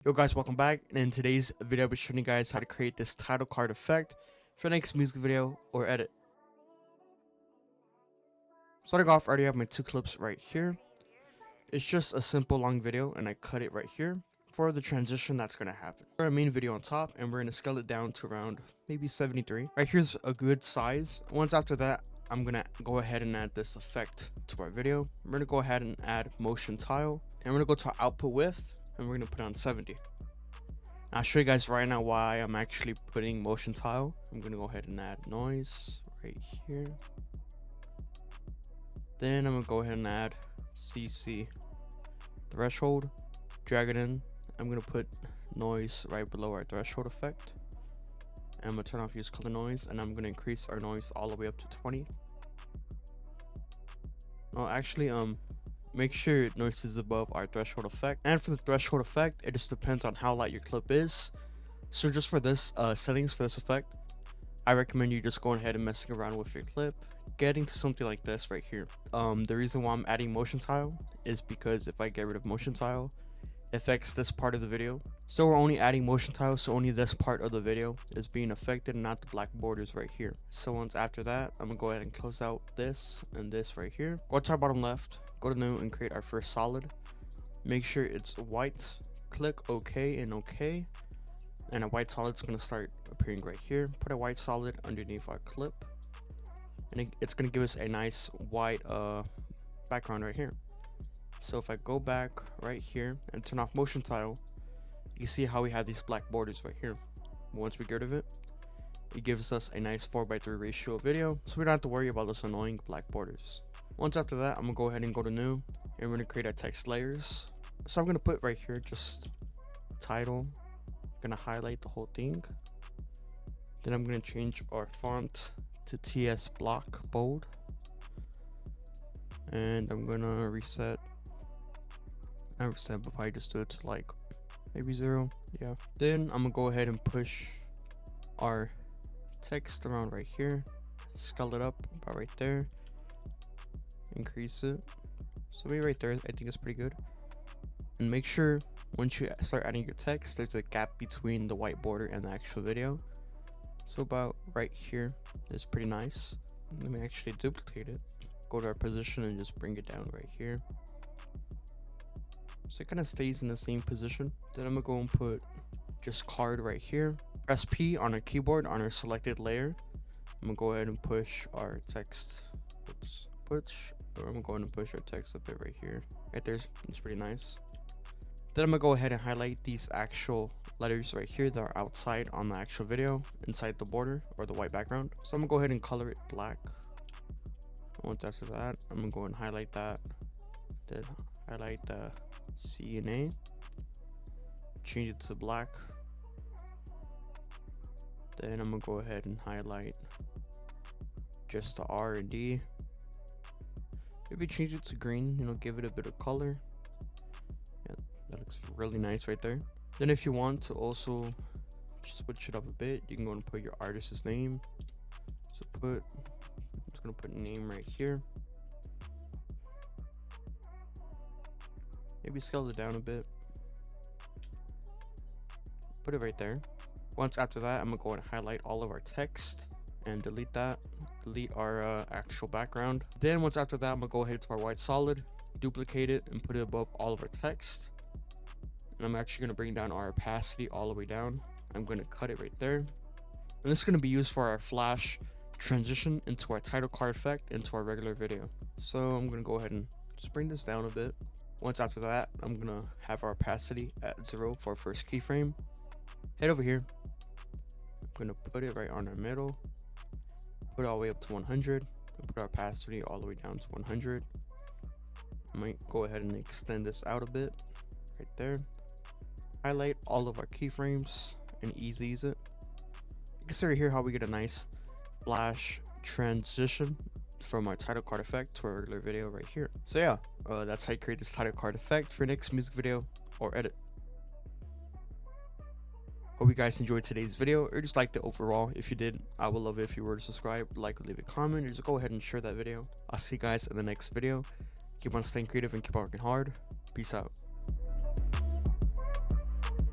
Yo guys, welcome back, and in today's video I'll be showing you guys how to create this title card effect for the next music video or edit. Starting off, I already have my two clips right here. It's just a simple long video and I cut it right here for the transition that's going to happen. For our main video on top, and we're going to scale it down to around maybe 73. Right, here's a good size. Once after that, I'm going to go ahead and add this effect to our video. We're going to go ahead and add motion tile, and we're going to go to output width, and we're going to put on 70. I'll show you guys right now why I'm actually putting motion tile. I'm going to go ahead and add noise right here. Then I'm going to go ahead and add CC threshold, drag it in. I'm going to put noise right below our threshold effect. And I'm going to turn off use color noise, and I'm going to increase our noise all the way up to 20. Oh, actually, make sure noise is above our threshold effect. And for the threshold effect, it just depends on how light your clip is. So just for this settings for this effect, I recommend you just going ahead and messing around with your clip, getting to something like this right here. The reason why I'm adding motion tile is because if I get rid of motion tile, it affects this part of the video. So we're only adding motion tile, so only this part of the video is being affected, not the black borders right here. So once after that, I'm gonna go ahead and close out this and this right here. Go to our bottom left, go to new and create our first solid. Make sure it's white, click OK and OK, and a white solid's gonna start appearing right here. Put a white solid underneath our clip, and it's gonna give us a nice white background right here. So if I go back right here and turn off motion tile, you see how we have these black borders right here. Once we get rid of it, it gives us a nice 4:3 ratio video, so we don't have to worry about those annoying black borders. Once after that, I'm gonna go ahead and go to new, and we're gonna create our text layers. So I'm gonna put right here just title. I'm gonna highlight the whole thing. Then I'm gonna change our font to TS block bold, and I'm gonna reset. I reset, but probably just do it to like maybe 0. Yeah. Then I'm gonna go ahead and push our text around right here, scale it up about right there, increase it. So maybe right there, I think it's pretty good. And make sure once you start adding your text, there's a gap between the white border and the actual video. So about right here is pretty nice. Let me actually duplicate it. Go to our position and just bring it down right here. So it kind of stays in the same position. Then I'm gonna go and put just card right here. Press P on our keyboard on our selected layer. I'm gonna go ahead and push our text. I'm gonna go ahead and push our text a bit right here. Right there, it's pretty nice. Then I'm gonna go ahead and highlight these actual letters right here that are outside on the actual video, inside the border or the white background. So I'm gonna go ahead and color it black. Once after that, I'm gonna go and highlight that. Then highlight the C and A, change it to black. Then I'm gonna go ahead and highlight just the R and D. Maybe change it to green, give it a bit of color. Yeah, that looks really nice right there. Then if you want to also switch it up a bit, you can go and put your artist's name. So I'm just gonna put name right here. Maybe scale it down a bit. Put it right there. Once after that, I'm gonna go and highlight all of our text and delete that. Delete our actual background. Then once after that, I'm gonna go ahead to our white solid, duplicate it, and put it above all of our text. And I'm actually gonna bring down our opacity all the way down. I'm gonna cut it right there. And this is gonna be used for our flash transition into our title card effect into our regular video. So I'm gonna go ahead and just bring this down a bit. Once after that, I'm gonna have our opacity at 0 for our first keyframe. Head over here. I'm gonna put it right on our middle. Put it all the way up to 100. Put our opacity all the way down to 100. I might go ahead and extend this out a bit. Right there. Highlight all of our keyframes and ease it. You can see right here how we get a nice flash transition from our title card effect to our regular video right here. So yeah, that's how you create this title card effect for your next music video or edit. Hope you guys enjoyed today's video, or just liked it overall. If you did, I would love it if you were to subscribe, like, or leave a comment, or just go ahead and share that video. I'll see you guys in the next video. Keep on staying creative and keep on working hard. Peace out.